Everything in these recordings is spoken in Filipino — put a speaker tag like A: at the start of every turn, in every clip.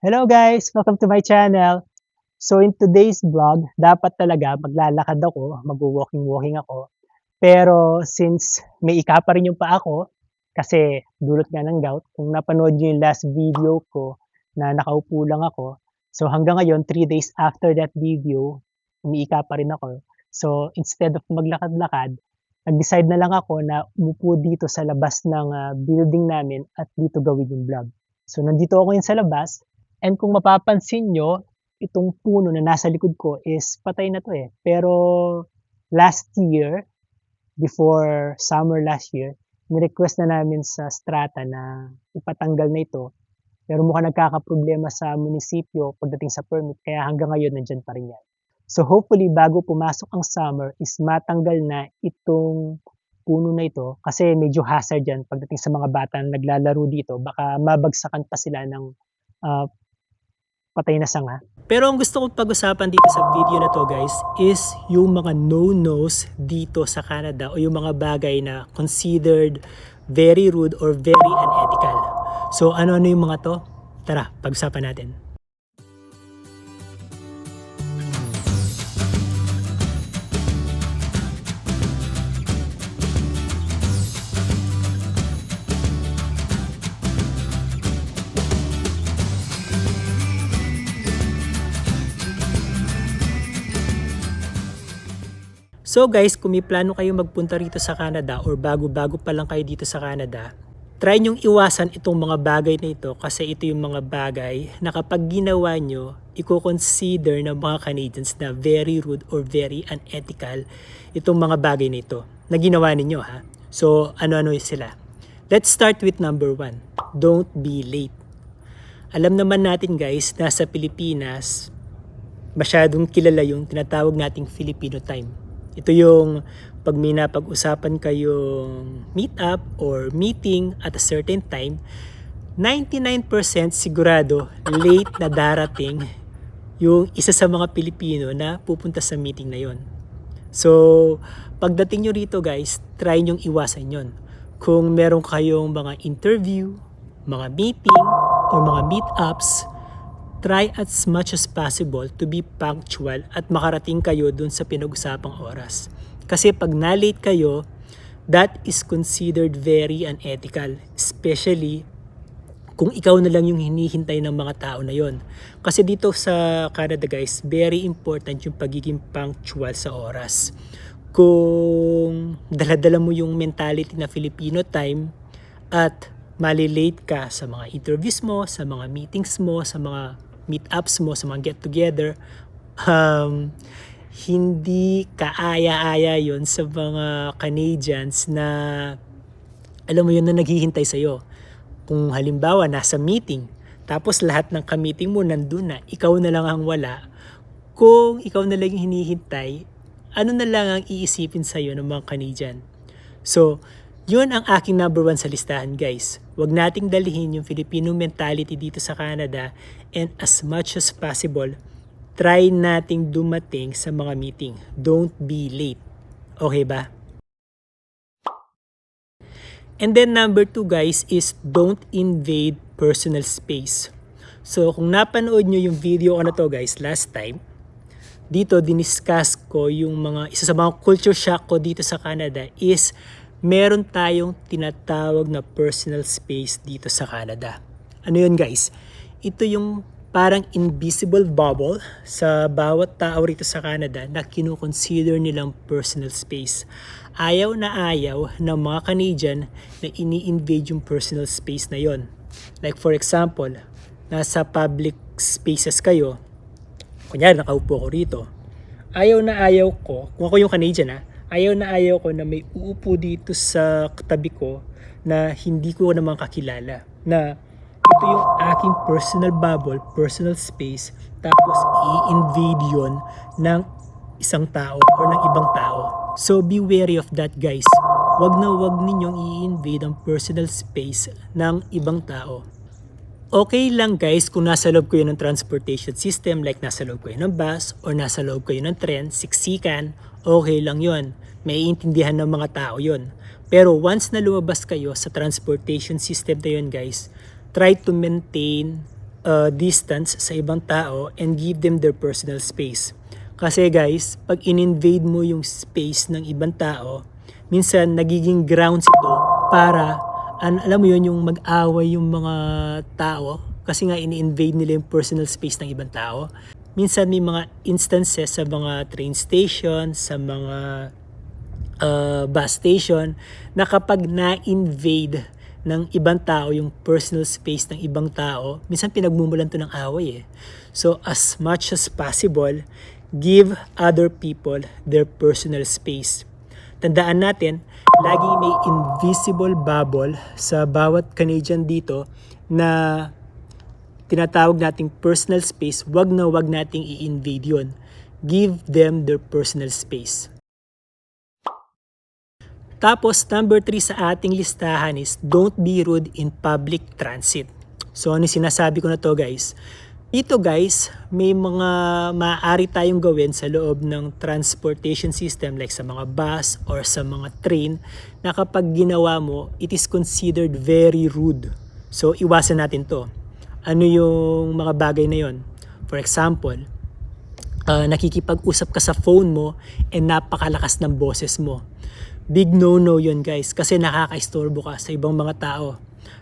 A: Hello guys! Welcome to my channel. So in today's vlog, dapat talaga maglalakad ako, magwo-walking-walking ako. Pero since may ika pa rin yung paa ko, kasi dulot nga ng gout, kung napanood niyo yung last video ko na nakaupo lang ako, so hanggang ngayon 3 days after that video, umiika pa rin ako. So instead of maglakad-lakad, nag-decide na lang ako na umupo dito sa labas ng, building namin at dito gawin yung vlog. So nandito ako ngayon sa labas and kung mapapansin niyo, itong puno na nasa likod ko is patay na 'to, eh. Pero last year, before summer last year, ni-request na namin sa strata na ipatanggal na ito. Pero mukhang nagkakaproblema sa munisipyo pagdating sa permit kaya hanggang ngayon nandiyan pa rin 'yan. So hopefully bago pumasok ang summer is matanggal na itong puno na ito kasi medyo hazard 'yan pagdating sa mga bata na naglalaro dito baka mabagsakan pa sila ng, ah, patay na sanga. Pero ang gusto kong pag-usapan dito sa video na 'to guys is yung mga no-nos dito sa Canada o yung mga bagay na considered very rude or very unethical. So ano-ano yung mga 'to? Tara, pag-usapan natin. So guys, kung may plano kayo magpunta rito sa Canada or bago-bago pa lang kayo dito sa Canada, try nyong iwasan itong mga bagay na ito kasi ito yung mga bagay na kapag ginawa nyo, i-consider ng mga Canadians na very rude or very unethical itong mga bagay na ito na ginawa ninyo ha. So ano-ano sila? Let's start with number 1. Don't be late. Alam naman natin guys, nasa Pilipinas, masyadong kilala yung tinatawag nating Filipino time. Ito yung pag may napag-usapan kayong meet up or meeting at a certain time, 99% sigurado late na darating yung isa sa mga Pilipino na pupunta sa meeting na yon. So, pagdating nyo rito guys, try nyong iwasan yon. Kung meron kayong mga interview, mga meeting, or mga meetups, try as much as possible to be punctual at makarating kayo dun sa pinag-usapang oras. Kasi pag na-late kayo, that is considered very unethical. Especially kung ikaw na lang yung hinihintay ng mga tao na yon. Kasi dito sa Canada guys, very important yung pagiging punctual sa oras. Kung dala-dala mo yung mentality na Filipino time at malilate ka sa mga interviews mo, sa mga meetings mo, sa mga meetups mo, sa mga get-together, hindi kaaya-aya yon sa mga Canadians na alam mo yun na naghihintay sa'yo. Kung halimbawa nasa meeting, tapos lahat ng ka-meeting mo nandun na, ikaw na lang ang wala, kung ikaw na lang yung hinihintay, ano na lang ang iisipin sa'yo ng mga Canadian? So, yun ang aking number 1 sa listahan guys. Huwag nating dalihin yung Filipino mentality dito sa Canada and as much as possible, try nating dumating sa mga meeting. Don't be late. Okay ba? And then number 2 guys is don't invade personal space. So kung napanood nyo yung video ko na to guys last time, dito diniscuss ko yung mga isa sa mga culture shock ko dito sa Canada is meron tayong tinatawag na personal space dito sa Canada. Ano yun guys? Ito yung parang invisible bubble sa bawat tao rito sa Canada na kinukonsider nilang personal space. Ayaw na ayaw ng mga Canadian na ini-invade yung personal space na yon. Like for example, nasa public spaces kayo, kunyari nakaupo ko rito, ayaw na ayaw ko, kung ako yung Canadian ayaw na ayaw ko na may uupo dito sa tabi ko na hindi ko naman kakilala. Na ito yung aking personal bubble, personal space, tapos i-invade yun ng isang tao or ng ibang tao. So be wary of that guys. Wag na wag ninyong i-invade ang personal space ng ibang tao. Okay lang guys kung nasa loob kayo ng transportation system like nasa loob kayo ng bus or nasa loob kayo ng tren, siksikan, okay lang yon. Maiintindihan ng mga tao yon. Pero once na lumabas kayo sa transportation system na yun guys, try to maintain distance sa ibang tao and give them their personal space. Kasi guys, pag in-invade mo yung space ng ibang tao, minsan nagiging grounds ito para, alam mo yun, yung mag-away yung mga tao kasi nga ini-invade nila yung personal space ng ibang tao. Minsan may mga instances sa mga train station, sa mga bus station, na kapag na-invade ng ibang tao yung personal space ng ibang tao, minsan pinagmumulan to ng away eh. So as much as possible, give other people their personal space. Tandaan natin, lagi may invisible bubble sa bawat Canadian dito na tinatawag nating personal space. Wag na wag nating i-invade yun. Give them their personal space. Tapos, number 3 sa ating listahan is don't be rude in public transit. So, ano sinasabi ko na to guys? Dito guys, may mga maaari tayong gawin sa loob ng transportation system like sa mga bus or sa mga train na kapag ginawa mo, it is considered very rude. So, iwasan natin to. Ano yung mga bagay na yon? For example, nakikipag-usap ka sa phone mo and napakalakas ng boses mo. Big no-no yun guys kasi nakaka-istorbo ka sa ibang mga tao.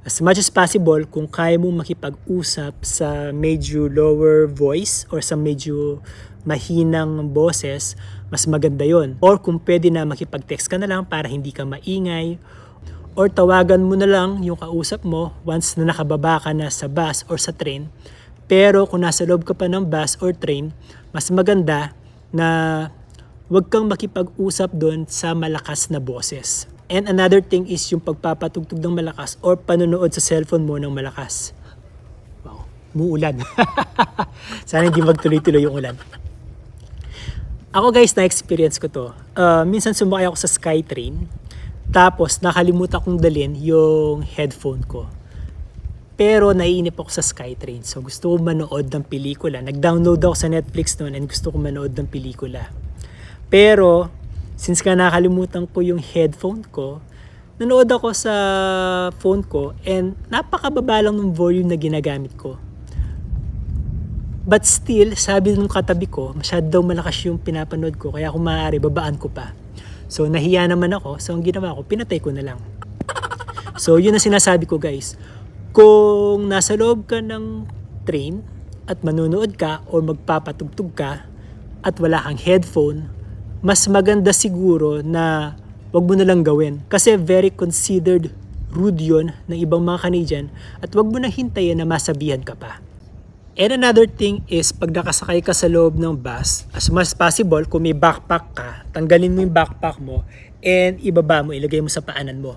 A: As much as possible, kung kaya mo makipag-usap sa medyo lower voice or sa medyo mahinang boses, mas maganda yon. Or kung pwede na makipag-text ka na lang para hindi ka maingay. Or tawagan mo na lang yung kausap mo once na nakababa ka na sa bus or sa train. Pero kung nasa loob ka pa ng bus or train, mas maganda na huwag kang makipag-usap doon sa malakas na boses. And another thing is yung pagpapatugtog ng malakas or panonood sa cellphone mo ng malakas. Wow, muulan. Sana hindi magtuloy-tuloy yung ulan. Ako guys, na-experience ko to. Minsan sumakay ako sa SkyTrain, tapos nakalimutan kong dalhin yung headphone ko. Pero naiinip ako sa SkyTrain. So gusto ko manood ng pelikula. Nag-download ako sa Netflix noon and gusto ko manood ng pelikula. Pero, since ka nakalimutan ko yung headphone ko, nanood ako sa phone ko and napakababa lang ng volume na ginagamit ko. But still, sabi nung katabi ko, masyado daw malakas yung pinapanood ko, kaya kung maaari, babaan ko pa. So, nahiya naman ako. So, ang ginawa ko, pinatay ko na lang. So, yun ang sinasabi ko guys. Kung nasa loob ka ng train at manunood ka o magpapatugtog ka at wala kang headphone, mas maganda siguro na wag mo na lang gawin. Kasi very considered rude yun ng ibang mga Canadian at wag mo na hintayin na masabihan ka pa. And another thing is pag nakasakay ka sa loob ng bus, as much as possible, kung may backpack ka, tanggalin mo yung backpack mo and ibaba mo, ilagay mo sa paanan mo.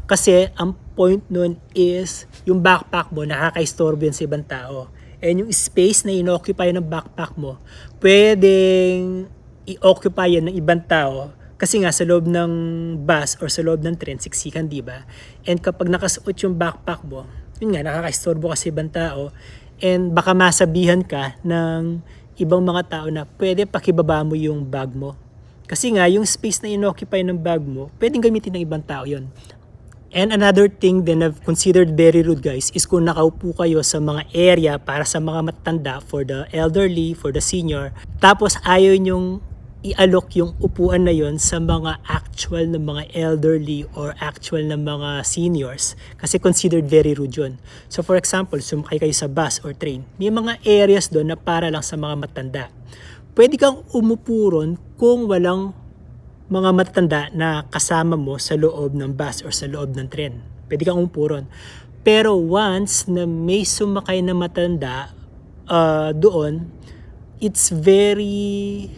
A: Kasi ang point nun is yung backpack mo nakaka-istorbo yan sa ibang tao. And yung space na inoccupy ng backpack mo, pwedeng i-occupy yan ng ibang tao kasi nga sa loob ng bus or sa loob ng train, siksikan, diba? And kapag nakasuot yung backpack mo, yun nga, nakaka-istorbo ka sa ibang tao and baka masabihan ka ng ibang mga tao na pwede pakibaba mo yung bag mo. Kasi nga, yung space na inoccupy ng bag mo, pwedeng gamitin ng ibang tao yun. And another thing that I've considered very rude guys is kung nakaupo kayo sa mga area para sa mga matanda, for the elderly, for the senior, tapos ayaw nyong i-alok yung upuan na yon sa mga actual na mga elderly or actual na mga seniors kasi considered very rude yun. So for example, sumakay kayo sa bus or train, may mga areas doon na para lang sa mga matanda. Pwede kang umupo ron kung walang mga matanda na kasama mo sa loob ng bus or sa loob ng train. Pwede kang umupo ron. Pero once na may sumakay na matanda doon, it's very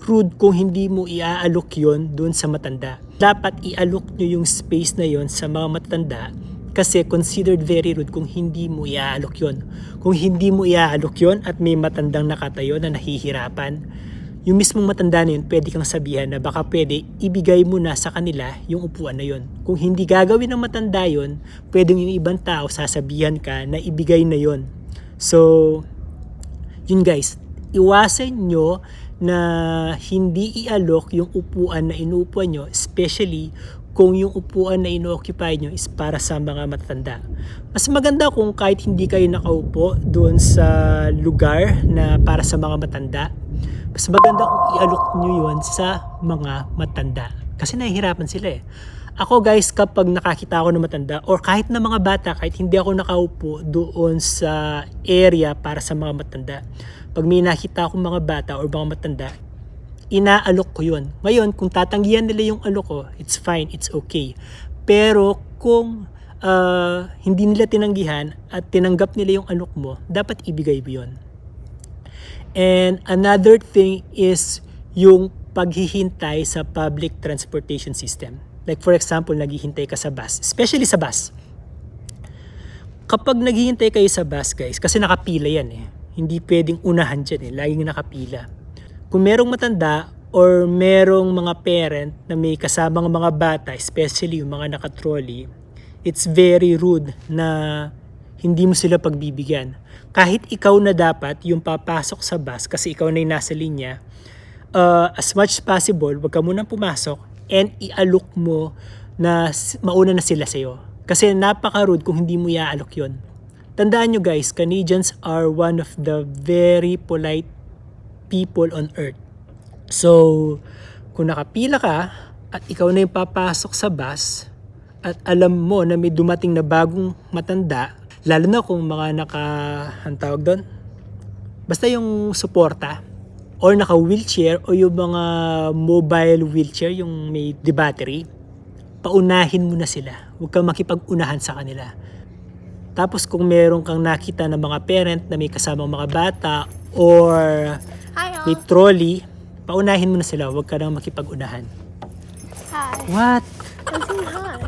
A: rude kung hindi mo iaalok yon doon sa matanda. Dapat ialok nyo yung space na yon sa mga matanda kasi considered very rude kung hindi mo iaalok yon. Kung hindi mo iaalok yon at may matandang nakatayo na nahihirapan, yung mismong matanda na yun, pwede kang sabihan na baka pwede ibigay mo na sa kanila yung upuan na yon. Kung hindi gagawin ng matanda yon, pwedeng yung ibang tao sasabihan ka na ibigay na yon. So, yun guys, iwasan nyo na hindi ialok yung upuan na inuupuan nyo, especially kung yung upuan na ino-occupy nyo is para sa mga matatanda. Mas maganda kung kahit hindi kayo nakaupo doon sa lugar na para sa mga matanda, mas maganda kung i-alok nyo yun sa mga matanda. Kasi nahihirapan sila eh. Ako guys, kapag nakakita ako ng matanda or kahit na mga bata, kahit hindi ako nakaupo doon sa area para sa mga matanda, pag may nakita akong mga bata or mga matanda, inaalok ko yun. Ngayon, kung tatanggihan nila yung alok ko, it's fine, it's okay. Pero kung hindi nila tinanggihan at tinanggap nila yung alok mo, dapat ibigay mo yun. And another thing is yung paghihintay sa public transportation system. Like for example, naghihintay ka sa bus, especially sa bus. Kapag naghihintay kayo sa bus guys, kasi nakapila yan eh. Hindi pwedeng unahan dyan eh, laging nakapila. Kung merong matanda or merong mga parent na may kasamang mga bata, especially yung mga nakatrolley, it's very rude na hindi mo sila pagbibigyan. Kahit ikaw na dapat yung papasok sa bus kasi ikaw na yung nasa linya, as much as possible, wag ka munang pumasok and ialok mo na mauna na sila sa'yo. Kasi napaka-rude kung hindi mo iaalok yun. Tandaan nyo guys, Canadians are one of the very polite people on earth. So, kung nakapila ka at ikaw na yung papasok sa bus at alam mo na may dumating na bagong matanda, lalo na kung mga ang tawag doon, basta yung suporta or naka-wheelchair o yung mga mobile wheelchair, yung may battery, paunahin mo na sila. Huwag kang makipag-unahan sa kanila. Tapos kung meron kang nakita ng mga parent na may kasamang mga bata or may trolley, paunahin mo na sila. Huwag ka nang makipag-unahan.
B: Hi.
A: What?
B: I'm saying hi.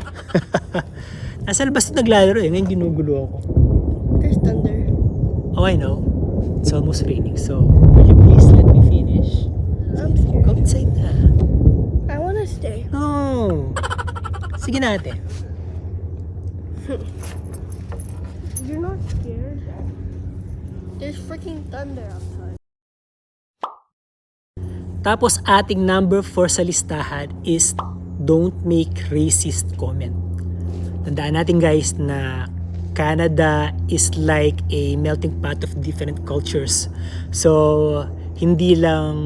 A: Nasa labas naglalaro eh. Ngayon ginugulo ako.
B: There's thunder.
A: Oh, I know. It's almost raining. So, will you please let me finish?
B: I'm scared.
A: Go inside na.
B: I wanna stay.
A: No. Sige na ate.
B: You're not scared? There's freaking thunder outside.
A: Tapos ating number 4 sa listahan is don't make racist comment. Tandaan natin guys na Canada is like a melting pot of different cultures. So, hindi lang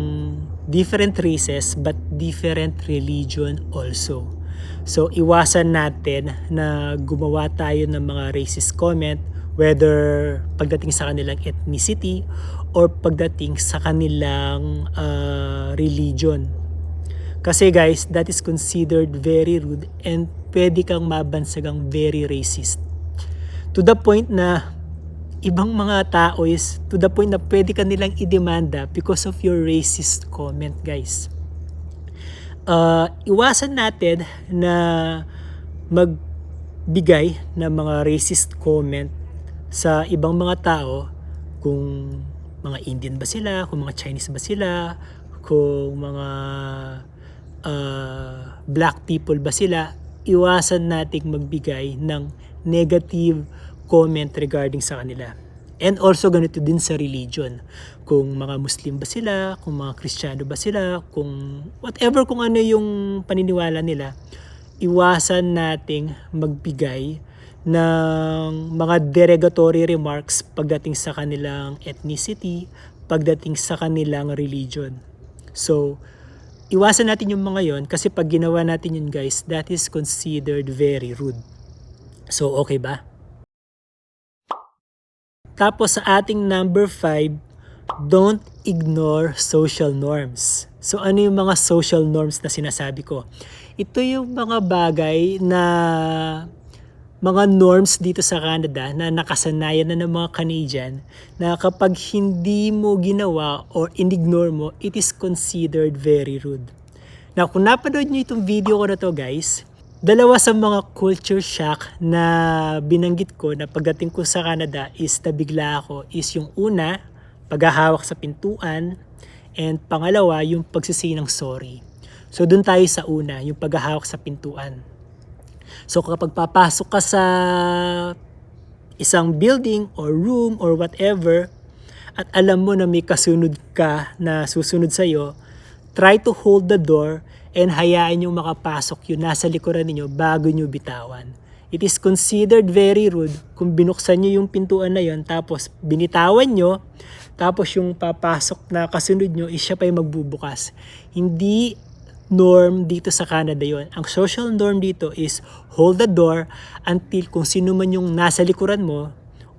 A: different races but different religion also. So, iwasan natin na gumawa tayo ng mga racist comment whether pagdating sa kanilang ethnicity or pagdating sa kanilang religion. Kasi guys, that is considered very rude and pwede kang mabansagang very racist. To the point na ibang mga tao is to the point na pwede ka nilang idemanda because of your racist comment guys. Iwasan natin na magbigay ng mga racist comment sa ibang mga tao, kung mga Indian ba sila, kung mga Chinese ba sila, kung mga black people ba sila. Iwasan nating magbigay ng negative comment regarding sa kanila. And also ganito din sa religion. Kung mga Muslim ba sila, kung mga Kristiyano ba sila, kung whatever, kung ano yung paniniwala nila, iwasan nating magbigay ng mga derogatory remarks pagdating sa kanilang ethnicity, pagdating sa kanilang religion. So, iwasan natin yung mga yon kasi pag ginawa natin yun guys, that is considered very rude. So, okay ba? Tapos sa ating number 5, don't ignore social norms. So ano yung mga social norms na sinasabi ko? Ito yung mga bagay na mga norms dito sa Canada na nakasanayan na ng mga Canadian na kapag hindi mo ginawa or in-ignore mo, it is considered very rude. Now, kung napanood nyo itong video ko na to guys, dalawa sa mga culture shock na binanggit ko na pagdating ko sa Canada is nabigla ako is yung una, paghahawak sa pintuan, and pangalawa, yung pagsisay ng sorry. So dun tayo sa una, yung paghahawak sa pintuan. So kapag papasok ka sa isang building or room or whatever at alam mo na may kasunod ka na susunod sa'yo, try to hold the door and hayaan yung makapasok yung nasa likuran ninyo bago nyo bitawan. It is considered very rude kung binuksan nyo yung pintuan na yon tapos binitawan nyo, tapos yung papasok na kasunod nyo is siya pa yung magbubukas. Hindi norm dito sa Canada yon. Ang social norm dito is hold the door until kung sino man yung nasa likuran mo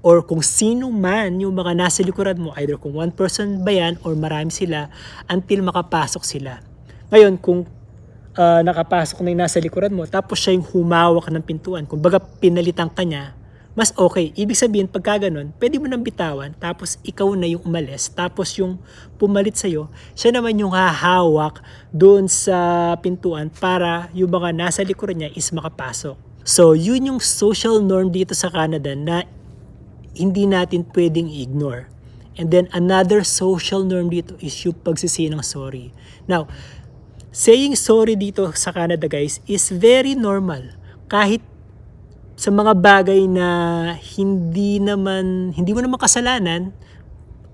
A: or kung sino man yung mga nasa likuran mo, either kung one person ba yan or marami sila, until makapasok sila. Ngayon, kung nakapasok na yung nasa likuran mo, tapos siya yung humawak ng pintuan, kung baga pinalitan ka niya, mas okay. Ibig sabihin, pagka ganun, pwede mo nang bitawan, tapos ikaw na yung umalis, tapos yung pumalit sa'yo, siya naman yung hahawak doon sa pintuan para yung mga nasa likuran niya is makapasok. So, yun yung social norm dito sa Canada na hindi natin pwedeng i-ignore. And then, another social norm dito is yung pagsisi ng sorry. Now, saying sorry dito sa Canada guys is very normal. Kahit sa mga bagay na hindi mo naman kasalanan,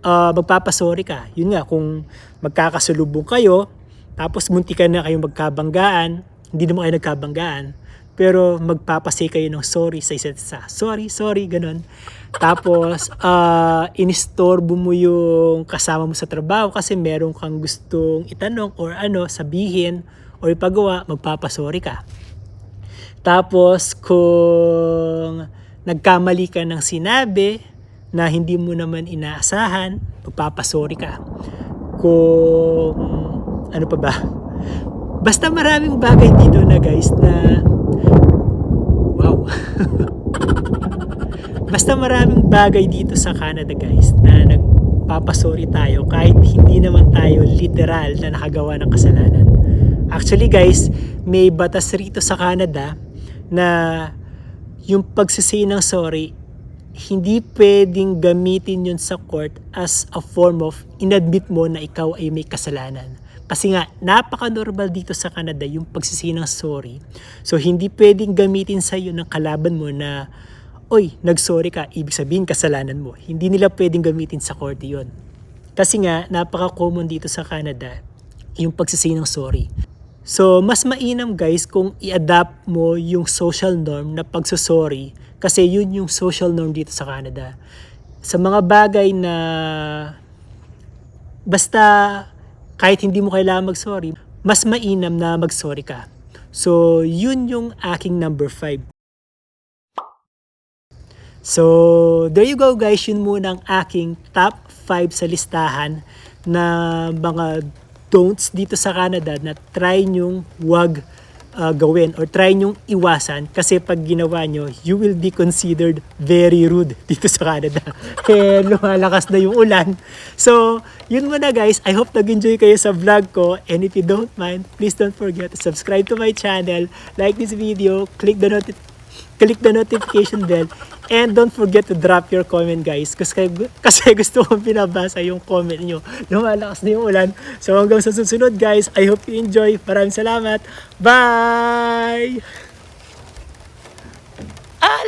A: magpapasorry ka. Yun nga, kung magkakasalubong kayo, tapos muntikan na kayong magkabanggaan, hindi naman kayo nagkabanggaan, pero magpapasay kayo ng sorry sa isa't isa. Sorry, ganun. Tapos, inistorbo mo yung kasama mo sa trabaho kasi meron kang gustong itanong or sabihin or ipagawa, magpapasorry ka. Tapos, kung nagkamali ka ng sinabi na hindi mo naman inaasahan, magpapasorry ka. Kung, ano pa ba? Basta maraming bagay dito na guys na wow. Basta maraming bagay dito sa Canada guys na nagpapasorry tayo kahit hindi naman tayo literal na nakagawa ng kasalanan. Actually guys, may batas rito sa Canada na yung pagsisi ng sorry, hindi pwedeng gamitin yun sa court as a form of inadmit mo na ikaw ay may kasalanan. Kasi nga, napaka-normal dito sa Canada yung pagsisi ng sorry. So, hindi pwedeng gamitin sa'yo ng kalaban mo na, oy, nag-sorry ka, ibig sabihin kasalanan mo. Hindi nila pwedeng gamitin sa court yun. Kasi nga, napaka-common dito sa Canada yung pagsisi ng sorry. So, mas mainam guys kung i-adapt mo yung social norm na pagsusorry kasi yun yung social norm dito sa Canada. Sa mga bagay na basta kahit hindi mo kailangan mag-sorry, mas mainam na mag-sorry ka. So, yun yung aking number 5. So, there you go guys. Yun muna ang aking top 5 sa listahan na mga don'ts dito sa Canada na try nyong wag gawin or try nyong iwasan kasi pag ginawa nyo, you will be considered very rude dito sa Canada. Kaya lumalakas na yung ulan. So, yun muna guys. I hope nag-enjoy kayo sa vlog ko and if you don't mind, please don't forget to subscribe to my channel, like this video, click the notification bell, and don't forget to drop your comment guys kasi gusto kong binabasa yung comment nyo. Lumalakas na yung ulan. So hanggang sa susunod guys, I hope you enjoy. Maraming salamat. Bye!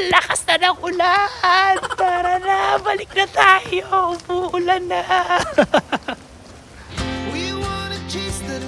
A: Lakas na ng ulan! Tara na, balik na tayo. Umuulan na.
C: We wanna chase the